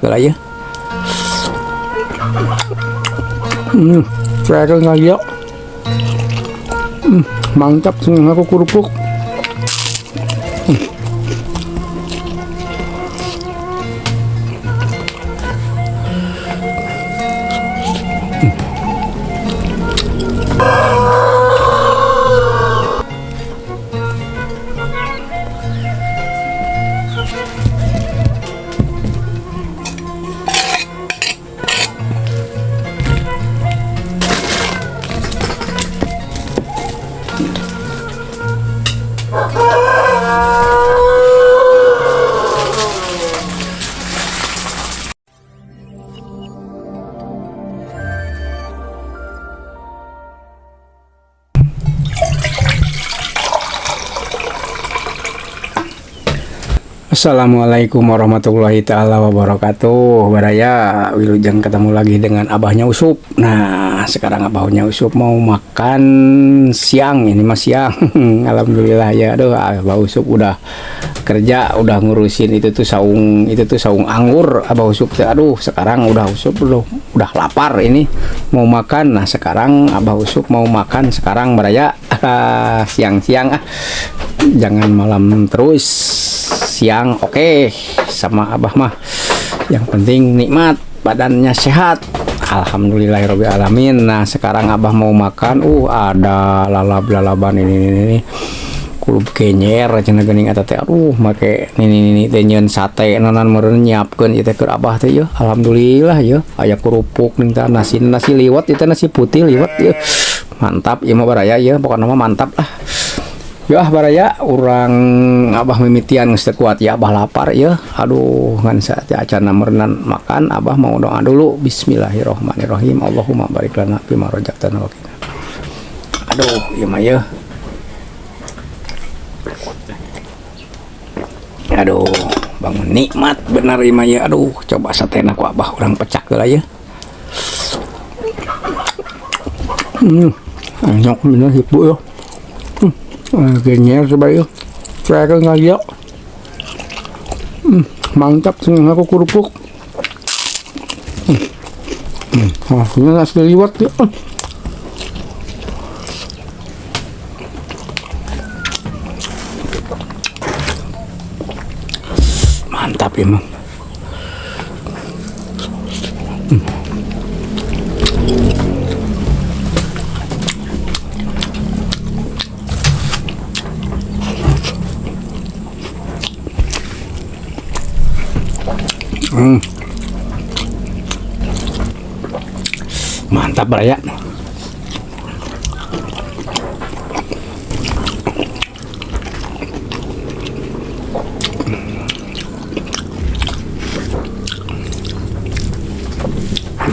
lah ya. Saya nggak lihat. Mantap seneng aku kerupuk. Assalamualaikum warahmatullahi ta'ala wabarakatuh. Baraya wilujeng ketemu lagi dengan abahnya Usup. Nah sekarang abahnya Usup mau makan siang. Ini mas siang. Alhamdulillah ya. Aduh abah Usup udah kerja, udah ngurusin itu tuh saung anggur abah Usup. Aduh sekarang udah Usup udah lapar ini mau makan. Nah sekarang abah Usup mau makan sekarang baraya. Siang-siang jangan malam terus, siang oke. Sama abah mah yang penting nikmat, badannya sehat, alhamdulillahirabbil alamin. Nah sekarang abah mau makan ada lalab-lalaban ini kulub kenyer cenah geuning eta teh. Make ini teh nyeun sate nanan meureun nyiapkeun ieu teh keur abah teh ya. Alhamdulillah ya aya kerupuk ning teh, nasi liwet itu nasi putih liwet ya. Mantap ieu mah baraya ya, pokona mah mantap lah. Ya baraya urang abah mimitian geus teu kuat ya, abah lapar ya. Aduh ngan saatnya acan meureunan makan, abah mau doa dulu. Bismillahirrahmanirrahim. Allahumma barik lana fima razaqtana wa qina. Aduh ieu mah ya. Aduh bangun nikmat benar ieu mah ya. Aduh coba satena ku abah urang pecak heula ya. Enak bener ibu ya. Genyer coba yuk. Saya nggak lihat. Mantap seneng aku kerupuk. Ini nasi liwet ya. Mantap ya emang. Mantap baraya.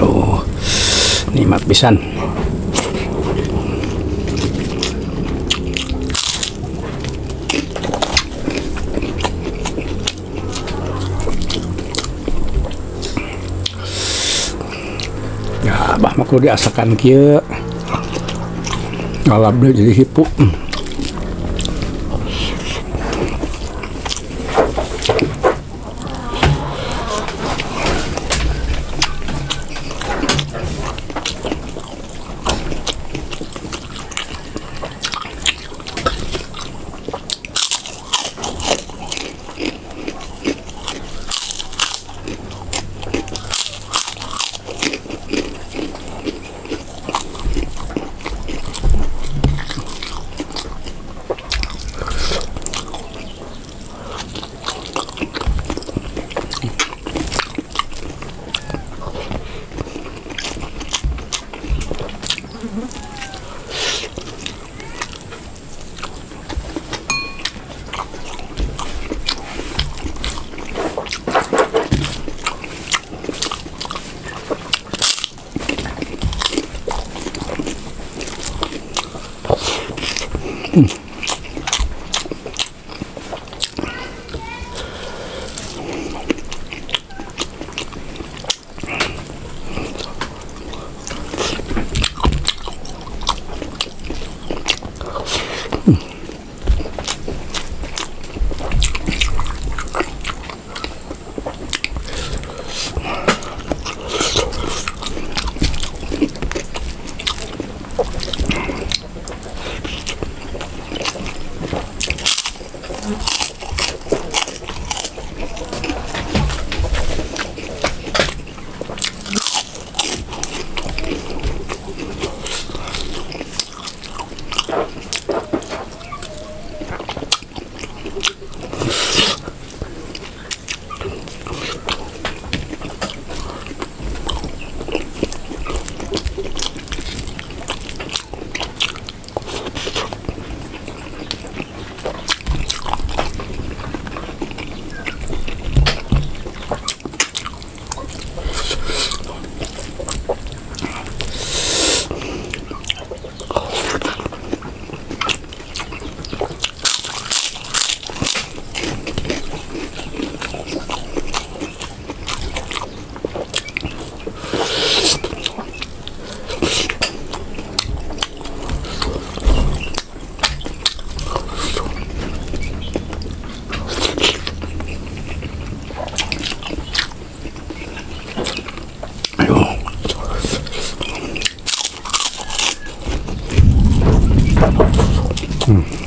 Loh, nikmat pisan. Abah mah kudu diasakan kieu. Ngalap deui jadi hipu.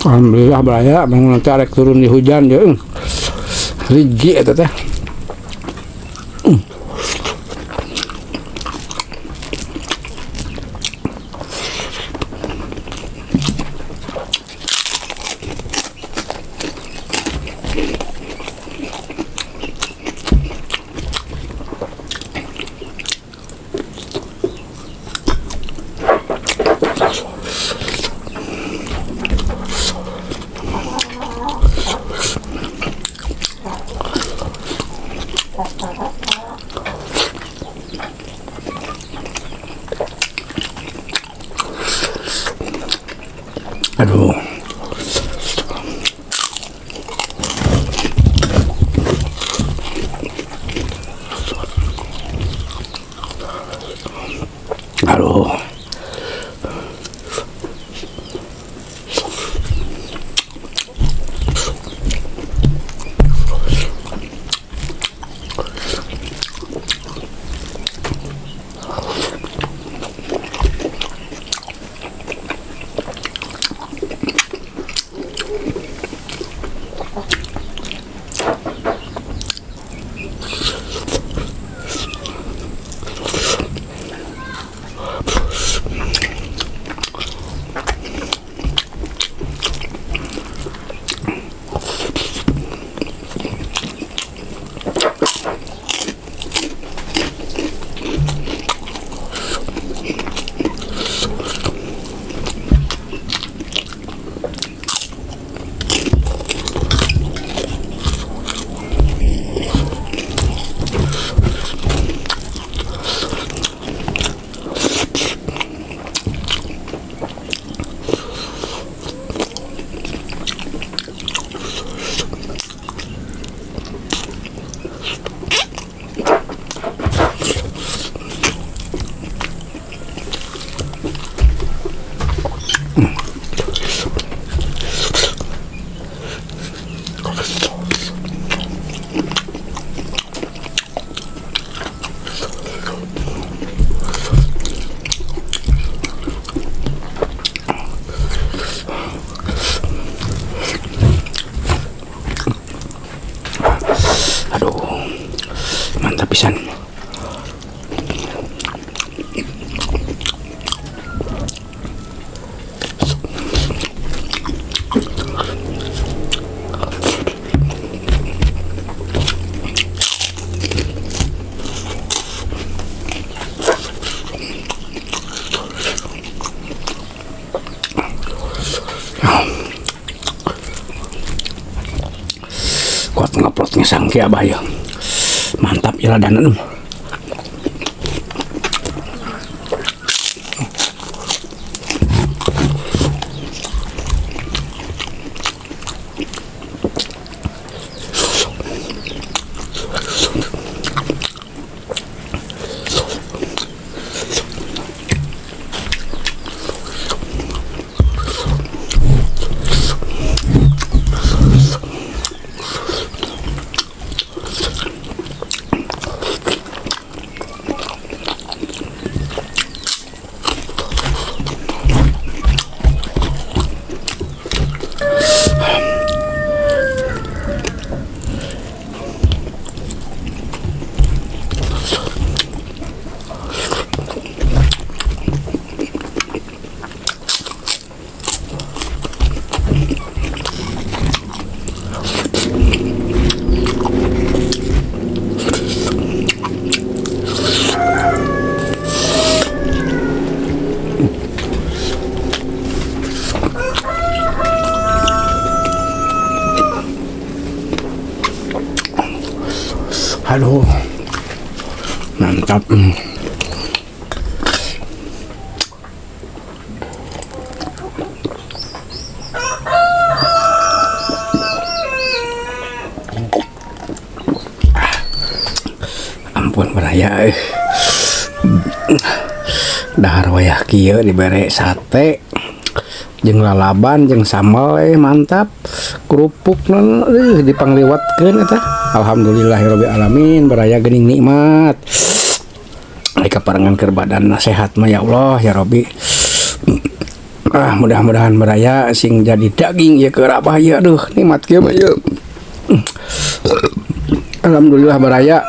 Alhamdulillah beraya memang nanti arek turun di hujan ya. Riji eta teh. Aduh. Aduh. Mantap pisan. Kuat ngeplotnya sangki abah ya. Mantap ya ladanan. Aduh, mantap. Ampun beraya. Dahar wayah kieu dibere sate jeung lalaban jeung sambal mantap. Kerupuk dipangliwatkeun eta. Alhamdulillahirabbil alamin beraya geuning nikmat. Ari kaparengan keur badan sehat mah ya Allah ya Rabbi. Mudah-mudahan beraya sing jadi daging ya ke Abah ya. Aduh nikmat kieu mah ya. Alhamdulillah beraya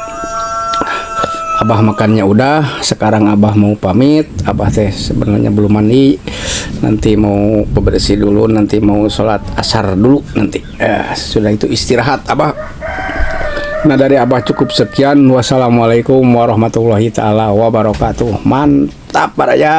Abah makannya udah. Sekarang Abah mau pamit. Abah teh sebenarnya belum mandi. Nanti mau bebersih dulu. Nanti mau sholat asar dulu nanti. Sudah itu istirahat Abah. Nah dari Abah cukup sekian. Wassalamualaikum warahmatullahi taala wabarakatuh. Mantap beraya.